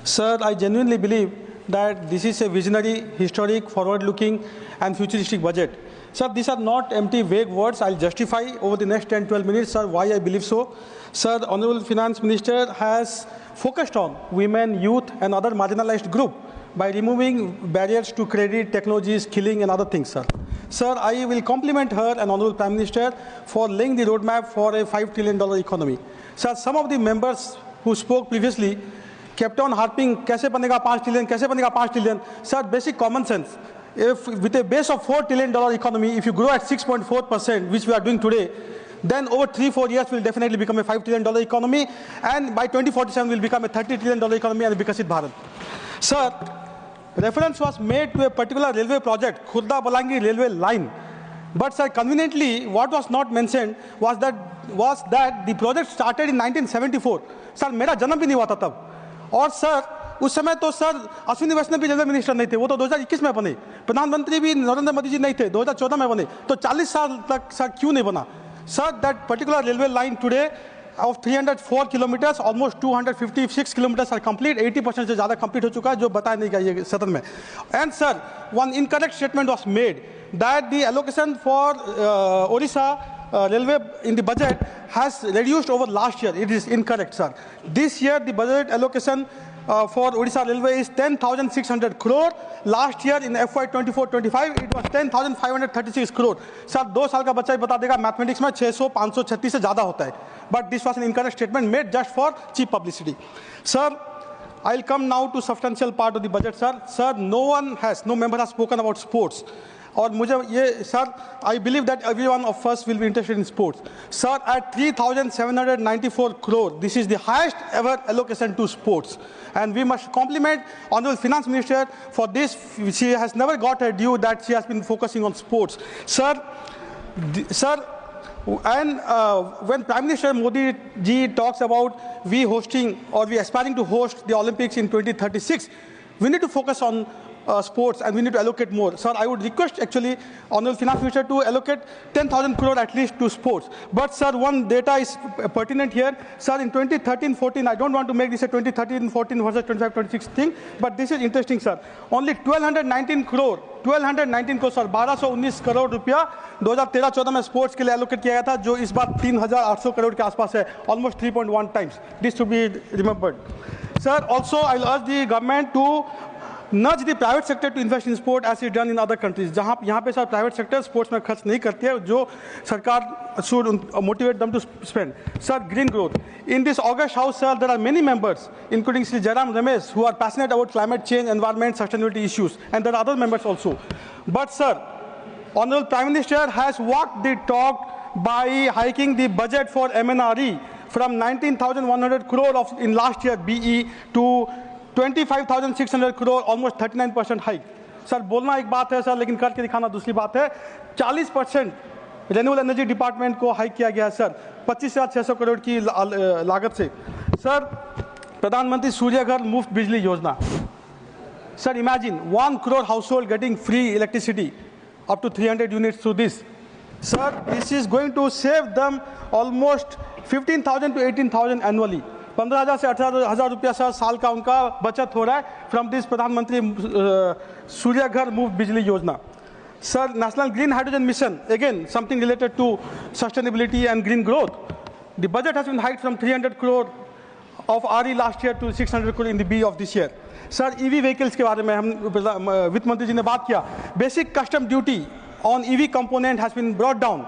Sir, I genuinely believe that this is a visionary, historic, forward-looking and futuristic budget. Sir, these are not empty, vague words. I'll justify over the next 10-12 minutes, sir, why I believe so. Sir, Honorable Finance Minister has focused on women, youth and other marginalized group by removing barriers to credit, technology, skilling and other things, sir. Sir, I will compliment her and Honorable Prime Minister for laying the roadmap for a $5 trillion economy. Sir, some of the members who spoke previously kept on harping, कैसे बनेगा 5 trillion, कैसे बनेगा 5 trillion. Sir, basic common sense. If with a base of $4 trillion economy, if you grow at 6.4%, which we are doing today, then over 3-4 years will definitely become a $5 trillion economy, and by 2047 will become a $30 trillion economy and Vikasit Bharat. Sir, reference was made to a particular railway project, Khurda-Balangir railway line. But sir, conveniently, what was not mentioned was that the project started in 1974. Sir, मेरा जन्म भी नहीं हुआ था तब. और sir उस समय तो सर अश्विनी वैष्णव भी रेलवे मिनिस्टर नहीं थे, वो तो 2021 में बने. प्रधानमंत्री भी नरेंद्र मोदी जी नहीं थे, 2014 में बने. तो 40 साल तक सर क्यों नहीं बना? Sir, that particular railway line today of 304 kilometers, almost 256 kilometers are complete. 80% से ज़्यादा complete हो चुका है, जो बताया नहीं गया ये सदन में. And sir, one incorrect statement was made that the allocation for Odisha railway in the budget has reduced over last year. It is incorrect, sir. This year the budget allocation for Odisha railway is 10,600 crore. Last year in FY 24-25 it was 10,536 crore. Sir, 2 साल का बच्चा ही बता देगा mathematics में 600, 536 से ज़्यादा होता है. But this was an incorrect statement made just for cheap publicity. Sir, I'll come now to substantial part of the budget, sir. Sir, no member has spoken about sports. और मुझे ये sir, I believe that everyone of us will be interested in sports. Sir, at 3,794 crore, this is the highest ever allocation to sports. And we must compliment Honorable Finance Minister for this. She has never got her due that she has been focusing on sports. Sir, and when Prime Minister Modi ji talks about we aspiring to host the Olympics in 2036, we need to focus on sports and we need to allocate more. Sir, I would request actually Honorable Finance Minister to allocate 10,000 crore at least to sports. But sir, one data is pertinent here. Sir, in 2013-14, I don't want to make this a 2013-14 versus 25-26 thing, but this is interesting, sir. Only 1,219 crore sir 1,219 crore रुपया 2013-14 में sports के लिए allocate किया गया था, जो इस बार 3,800 करोड़ के आसपास है, almost 3.1 times. This to be remembered. Sir, also I'll urge the government to nudge the private sector to invest in sport as is done in other countries. जहाँ यहाँ पे सर private sector sports में खर्च नहीं करती है, जो सरकार should motivate them to spend. Sir, green growth. In this August House, sir, there are many members, including Sri Jairam Ramesh, who are passionate about climate change, environment, sustainability issues, and there are other members also. But sir, Honorable Prime Minister has walked the talk by hiking the budget for MNRE from 19,100 crore in last year BE to 25,600 crore, almost 39% hike. Sir, बोलना एक बात है sir, लेकिन करके दिखाना दूसरी बात है. 40% रेन्यूएबल एनर्जी डिपार्टमेंट को हाइक किया गया है सर, 25,600 करोड़ की लागत से. सर, प्रधानमंत्री सूर्य घर मुफ्त बिजली योजना. Sir, imagine 1 crore household getting free electricity up to 300 units through this. Sir, this is going to save them almost 15,000 to 18,000 annually. 15,000 से 18,000 रुपया सर साल का उनका बचत हो रहा है फ्रॉम दिस प्रधानमंत्री सूर्य घर मुफ्त बिजली योजना. Sir, national green hydrogen mission, again something related to sustainability and green growth. The budget has been hiked from 300 crore of RE last year to 600 crore in the B of this year. Sir, EV vehicles के बारे में हम वित्त मंत्री जी ने बात किया. Basic custom duty on EV component has been brought down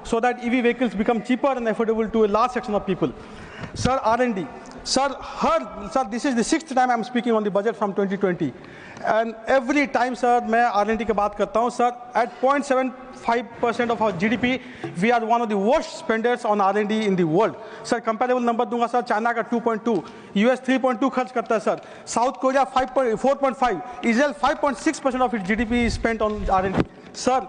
so that EV vehicles become cheaper and affordable to a large section of people. Sir, R&D. Sir, this is the 6th time I'm speaking on the budget from 2020. And every time, sir, मैं R&D की बात करता हूँ. Sir, at 0.75% of our GDP, we are one of the worst spenders on R&D in the world. Sir, comparable number दूंगा sir, China का 2.2, US 3.2 खर्च करता है sir, south Korea 4.5, Israel 5.6% of its GDP is spent on R&D. Sir,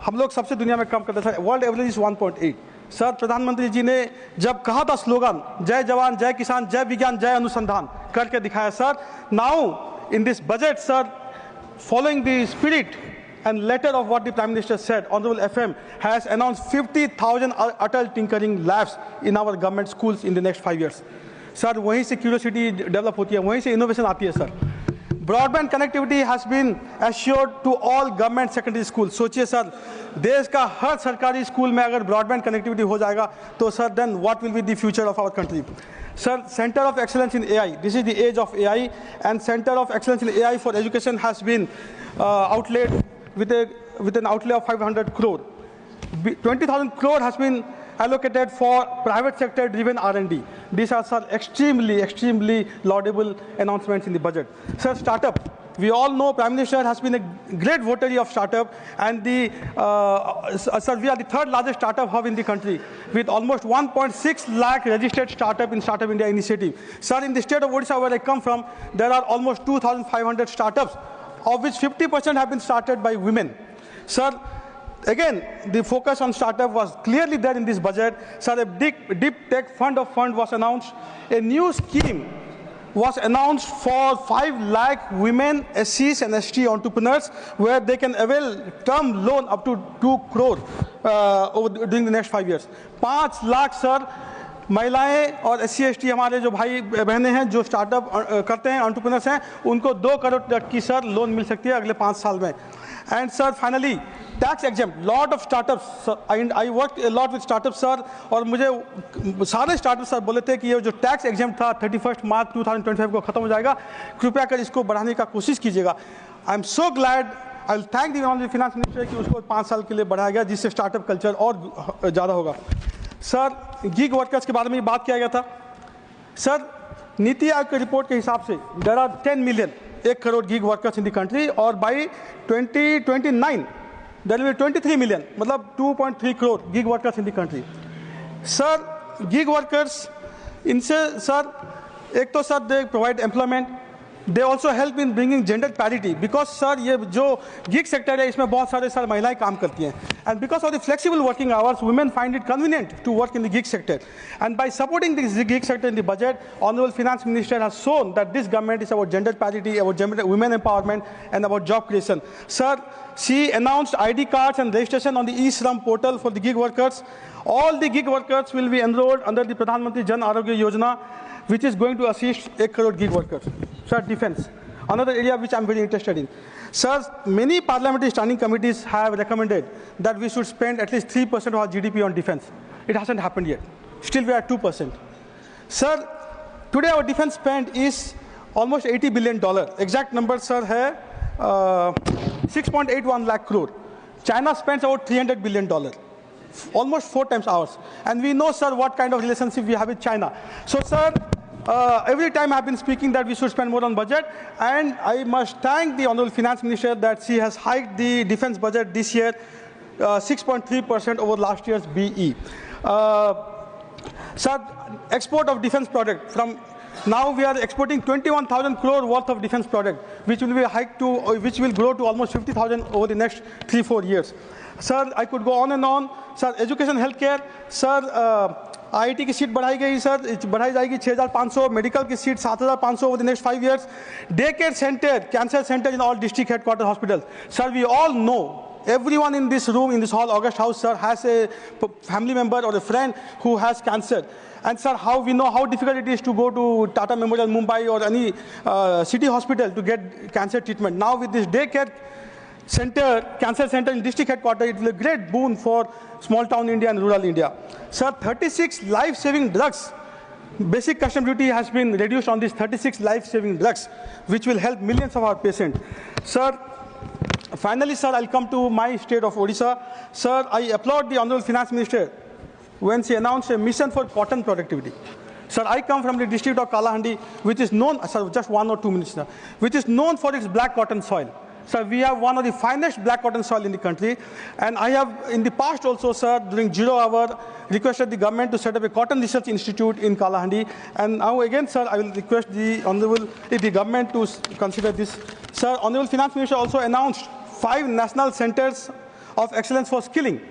हम लोग सबसे दुनिया में कम करते हैं sir, world average is 1.8. Sir, प्रधानमंत्री जी ने जब कहा था स्लोगन जय जवान जय किसान जय विज्ञान जय अनुसंधान, करके दिखाया sir. Now in this budget sir, following the spirit and letter of what the Prime Minister said, Honorable FM has announced 50,000 Atal Tinkering Labs in our government schools in the next 5 years. Sir वहीं से curiosity develop होती है, वहीं से innovation आती है sir. Broadband connectivity has been assured to all government secondary school. सोचिए sir, देश का हर सरकारी स्कूल में अगर ब्रॉडबैंड कनेक्टिविटी हो जाएगा तो sir then what will be the future of our country. Sir, Center of Excellence in AI, this is the age of AI, and Center of Excellence in AI for Education has been outlaid with an outlay of 500 crore. 20,000 crore has been allocated for private sector driven R&D. These are, sir, extremely laudable announcements in the budget. Sir, startup. We all know Prime Minister has been a great votary of startup, and sir, we are the third largest startup hub in the country with almost 1.6 lakh registered startup in Startup India initiative. Sir, in the state of Odisha where I come from, there are almost 2,500 startups, of which 50% have been started by women. Sir, again, the focus on startup was clearly there in this budget. Sir, a deep tech fund was announced. A new scheme was announced for 5 lakh women, SCs and ST entrepreneurs, where they can avail term loan up to 2 crore during the next 5 years. 5 lakh, sir, महिलाएं और SC ST हमारे जो भाई बहनें हैं जो startup करते हैं, एंटरप्रेन्योर्स हैं, उनको 2 करोड़ तक की सर लोन मिल सकती है अगले 5 साल में. And sir, finally, tax exempt. Lot of startups. Sir, I worked a lot with startups, sir. और मुझे सारे startups सर बोले थे कि ये जो tax exempt था 31 मार्च 2025 को खत्म हो जाएगा. कृपया कर इसको बढ़ाने का कोशिश कीजिएगा. I am so glad. I will thank the Honorable Finance Minister कि उसको 5 साल के लिए बढ़ाया गया, जिससे startup culture और ज़्यादा होगा. सर, gig workers के बारे में बात किया गया था. सर, नीति आयोग की रिपोर्ट के हिसाब से there are 10 million 1 crore gig workers in the country, और by 2029 there will be 23 million, मतलब 2.3 crore gig workers in the country. Sir, gig workers, इनसे सर एक तो sir they provide employment, they also help in bringing gender parity, because sir ये जो gig sector है इसमें बहुत सारे सर महिलाएं काम करती हैं, and because of the flexible working hours, women find it convenient to work in the gig sector. And by supporting this gig sector in the budget, Honorable Finance Minister has shown that this government is about gender parity, about women empowerment, and about job creation. Sir, she announced ID cards and registration on the e-Shram portal for the gig workers. All the gig workers will be enrolled under the Pradhan Mantri Jan Arogya Yojana, which is going to assist 1 crore gig workers. Sir, defense, another area which I am very interested in. Sir, many parliamentary standing committees have recommended that we should spend at least 3% of our GDP on defense. It hasn't happened yet. Still we are at 2%. Sir, today our defense spend is almost $80 billion. Exact number, sir, hai 6.81 lakh crore. China spends about $300 billion. Almost 4 times ours. And we know, sir, what kind of relationship we have with China. So, sir, every time I have been speaking that we should spend more on budget, and I must thank the Honorable Finance Minister that she has hiked the defense budget this year 6.3% over last year's BE. Sir, export of defense product from now we are exporting 21,000 crore worth of defense product, which will be hiked to, which will grow to almost 50,000 over the next 3-4 years. Sir, I could go on and on. Sir, education, healthcare. Sir, IIT की seat बढ़ाई गई sir, बढ़ाई जाएगी 6,500, medical की seat 7,500 over the next 5 years. Daycare center, cancer center in all district headquarters hospitals. Sir, we all know, everyone in this room, in this hall, August House, sir, has a family member or a friend who has cancer. And sir, how we know how difficult it is to go to Tata Memorial, Mumbai, or any city hospital to get cancer treatment. Now with this daycare center, cancer center in district headquarters, it will be a great boon for small town India and rural India. Sir, 36 life-saving drugs. Basic custom duty has been reduced on these 36 life-saving drugs, which will help millions of our patients. Sir, finally, sir, I'll come to my state of Odisha. Sir, I applaud the Honorable Finance Minister when she announced a mission for cotton productivity. Sir, I come from the district of Kalahandi, which is known, sir, just 1 or 2 minutes now, which is known for its black cotton soil. Sir, we have one of the finest black cotton soil in the country, and I have in the past also, sir, during 0 hour, requested the government to set up a cotton research institute in Kalahandi. And now again, sir, I will request the Honorable, the government to consider this. Sir, Honorable Finance Minister also announced 5 national centers of excellence for skilling.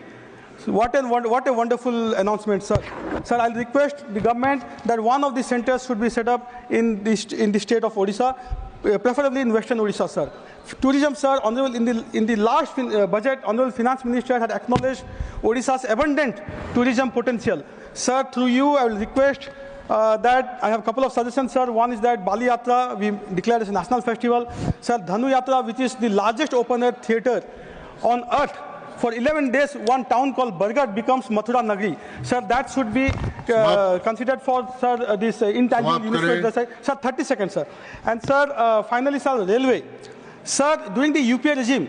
So what a wonderful announcement, sir. Sir, I'll request the government that one of the centers should be set up in the state of Odisha, preferably in Western Odisha, sir. Tourism, sir, Honorable, in the last budget, Honorable Finance Minister had acknowledged Odisha's abundant tourism potential. Sir, through you, I will request that I have a couple of suggestions, sir. One is that Bali Yatra, we declared as a national festival. Sir, Dhanu Yatra, which is the largest open-air theatre on earth, for 11 days, one town called Bargarh becomes Mathura Nagri. Sir, that should be considered for, sir, this intangible UNESCO. Sir, 30 seconds, sir. And, sir, finally, sir, railway. Sir, during the UPA regime,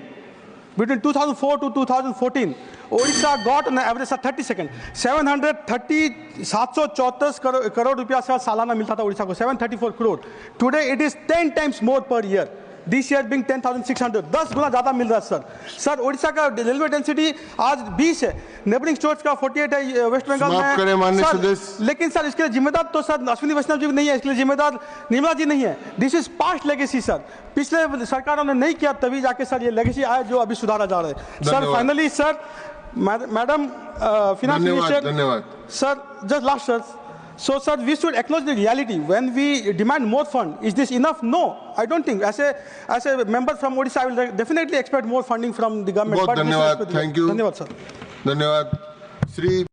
between 2004 to 2014, Odisha got on average 30 seconds 734 crore रुपया sir सालाना मिलता था ओडिशा को 734 crore. Today it is 10 times more per year. This year being 10,600, 10 गुना ज़्यादा मिल रहा है sir. Sir Odisha का railway density आज 20 है, नेबरिंग स्टेट्स का 48 है वेस्ट बंगाल में. सर लेकिन सर इसके लिए जिम्मेदार तो सर अश्विनी वैष्णव जी नहीं है, इसके लिए जिम्मेदार निर्मला जी नहीं है. This is past legacy sir. पिछले सरकारों ने नहीं किया तभी जाके सर ये लेगेसी आया जो अभी सुधारा जा रहा है. Sir finally sir madam finance minister sir just last sir. So, sir, we should acknowledge the reality. When we demand more fund, is this enough? No, I don't think. As a member from Odisha, I will definitely expect more funding from the government. Thank you. Dhanyawad, sir. Dhanyawad. Shri